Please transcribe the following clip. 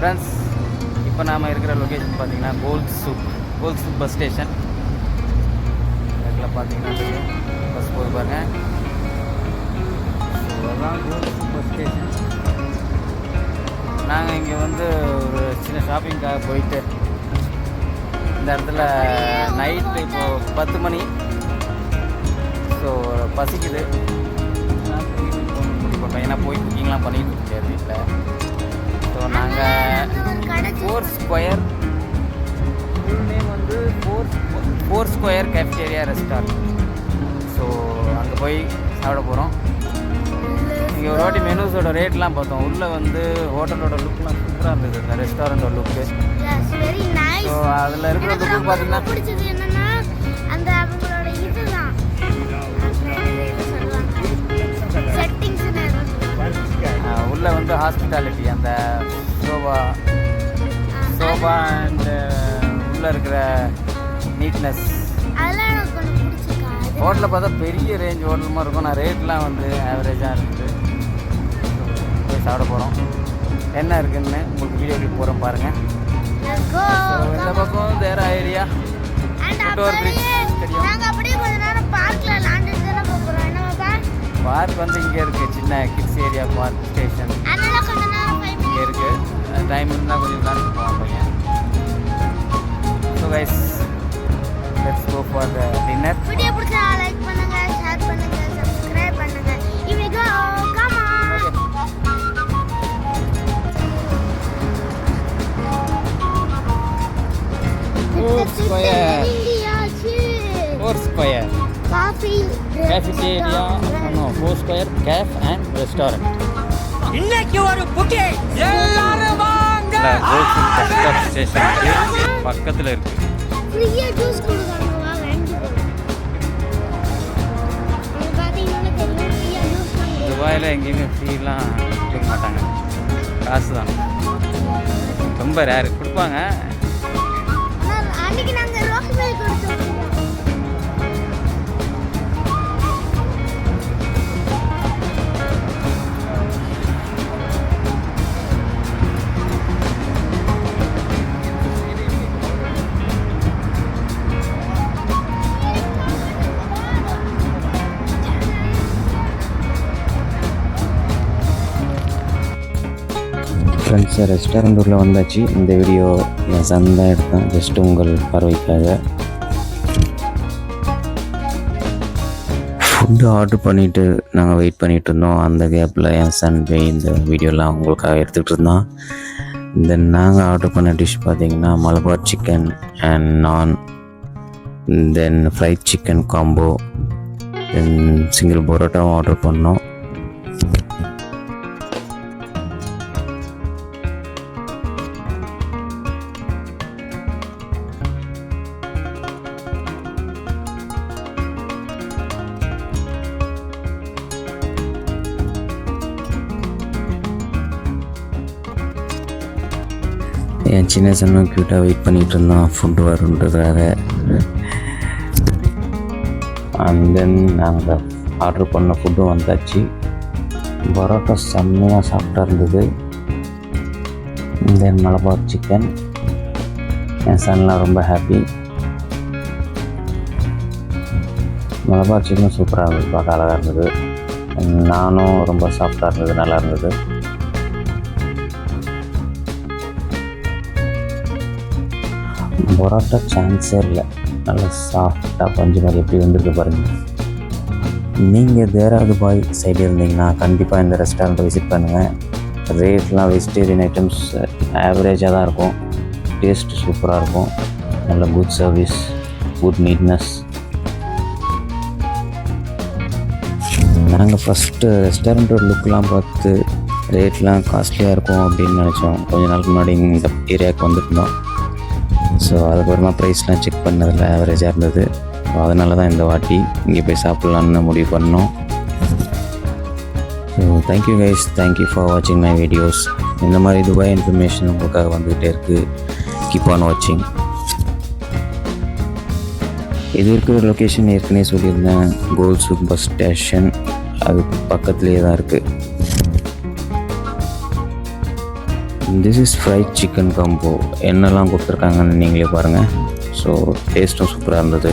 Friends, இப்போ நாம் இருக்கிற லொக்கேஷன் பார்த்தீங்கன்னா கோல்ட் சூப் பஸ் ஸ்டேஷன். இதில் பார்த்தீங்கன்னா பஸ் போது பாருங்க. அதுதான் கோல்ட் சூப் பஸ் ஸ்டேஷன். நாங்கள் இங்கே வந்து ஒரு சின்ன ஷாப்பிங்காக போயிட்டு இந்த இடத்துல நைட்டு இப்போது 10 மணி. ஸோ பசிக்குது. முடிவு பண்ணுறோம், ஏன்னா போய் குக்கிங்லாம் பண்ணிட்டு இருக்க வீட்டில். ஸோ நாங்கள் ஃபோர் ஸ்கொயர், ஃபுல் நேம் வந்து four square cafeteria restaurant. So அங்கே போய் சாப்பிட போகிறோம். இங்கே ஒரு வாட்டி மெனூஸோட ரேட்லாம் பார்த்தோம். உள்ளே வந்து ஹோட்டலோட லுக்லாம் சூப்பராக இருந்தது, இந்த ரெஸ்டாரண்ட்டோட லுக்கு. ஸோ அதில் இருக்கிற லுக்கு பார்த்தீங்கன்னா உள்ளே வந்து ஹாஸ்பிட்டாலிட்டி, அந்த சோபா அண்ட் உள்ளே இருக்கிற நீட்னஸ். ஹோட்டலில் பார்த்தா பெரிய ரேஞ்ச் ஹோட்டல் மாதிரி இருக்கும். நான் ரேட்லாம் வந்து ஆவரேஜாக இருக்குது. போய் சாப்பிட போகிறோம். என்ன இருக்குதுன்னு உங்களுக்கு வீடியோ கிளிப் போகிறோம் பாருங்கள். இந்த பக்கம் வேற ஏரியா பார்க் வந்து இங்கே இருக்குது. சின்ன கிட்ஸ் ஏரியா பார்க் ஸ்டேஷன் இங்கே இருக்குது. டைம் இருந்தால் கொஞ்சம் நேரம் போவோம் பையன். So guys, let's go for the dinner. Video பிடிச்சா லைக் பண்ணுங்க, ஷேர் பண்ணுங்க, சப்ஸ்கிரைப் பண்ணுங்க. Here we go. Come on. Four Square Cafeteria, no, Four Square Cafe and Restaurant. இன்னைக்கு ஒரு புக்கே எல்லாரும் வாங்க. பஸ் ஸ்டேஷனுக்கு பக்கத்தில் இருக்கு. ஃப்ரீயா ஜூஸ் கொடுக்குறாங்க, வா வாங்கி போ. அது பாத்தீங்கன்னா தெரியும், ஃப்ரீயா ஜூஸ் வாங்க. துபாயில் எங்கேயுமே ஃப்ரீலாம் கொடுக்க மாட்டாங்க, காசு தான். ரொம்ப ரேர் கொடுப்பாங்க. அன்னைக்கு நாங்கள் ரோஸ் மில்க் கொடுத்தோம். ஃப்ரெண்ட்ஸ், ரெஸ்டாரண்ட் உள்ள வந்தாச்சு. இந்த வீடியோ என் சன் தான் எடுத்தேன், ஜஸ்ட் உங்கள் பார்வைக்காக. ஃபுட்டு ஆர்டர் பண்ணிவிட்டு நாங்கள் வெயிட் பண்ணிகிட்டு இருந்தோம். அந்த கேப்பில் என் சன் போய் இந்த வீடியோலாம் உங்களுக்காக எடுத்துகிட்டு இருந்தான். தென் நாங்கள் ஆர்டர் பண்ண டிஷ் பார்த்திங்கன்னா மலபார் சிக்கன் அண்ட் நான், தென் ஃப்ரைட் சிக்கன் காம்போ, தென் சிங்கிள் பரோட்டாவும் ஆர்டர் பண்ணோம். என் சின்ன சன்னும் க்யூட்டாக வெயிட் பண்ணிகிட்டு இருந்தான் ஃபுட்டு வருன்றதுக்காக. அண்ட் தென் நாங்கள் ஆர்டர் பண்ண ஃபுட்டும் வந்தாச்சு. பரோட்டா செம்மையாக சாஃப்டாக இருந்தது. தென் மலபார் சிக்கன், என் சன்லாம் ரொம்ப ஹாப்பி. மலபார் சிக்கன் சூப்பராக இருந்தது, பார்க்க அழகாக இருந்தது. நானும் ரொம்ப சாஃப்டாக இருந்தது, நல்லா இருந்தது. பரோட்டா சான்ஸே இல்லை, நல்லா சாஃப்டாக பஞ்சு மாதிரி எப்படி வந்துருக்கு பாருங்கள். நீங்கள் தேராது பாய் சைடு இருந்தீங்கன்னா கண்டிப்பாக இந்த ரெஸ்டாரண்ட்டை விசிட் பண்ணுங்கள். ரேட்லாம் வெஜிடேரியன் ஐட்டம்ஸ் ஆவரேஜாக தான் இருக்கும். டேஸ்ட் சூப்பராக இருக்கும். நல்ல குட் சர்வீஸ், குட் நீட்னஸ். நாங்கள் ஃபஸ்ட்டு ரெஸ்டாரண்ட்டோட லுக்கெலாம் பார்த்து ரேட்லாம் காஸ்ட்லியாக இருக்கும் அப்படின்னு நினச்சோம். கொஞ்ச நாளுக்கு முன்னாடி இந்த ஏரியாவுக்கு வந்துருந்தோம். ஸோ அதுக்கப்புறமா ப்ரைஸ்லாம் செக் பண்ணதில் ஆவரேஜாக இருந்தது. ஸோ அதனால தான் இந்த வாட்டி இங்கே போய் சாப்பிட்லான்னு முடிவு பண்ணோம். So thank you guys, thank you for வாட்சிங் மை வீடியோஸ். இந்த மாதிரி துபாய் இன்ஃபர்மேஷன் உங்களுக்காக வந்துகிட்டே இருக்குது. கீப் ஆன் வாட்சிங். இது இருக்கிற லொக்கேஷன் ஏற்கனவே சொல்லியிருந்தேன், கோல்ட் சூப் பஸ் ஸ்டேஷன், அது பக்கத்துலேயே தான் இருக்குது. This is fried chicken combo. என்னெல்லாம் கொடுத்துருக்காங்கன்னு நீங்களே பாருங்கள். ஸோ டேஸ்ட்டும் சூப்பராக இருந்தது.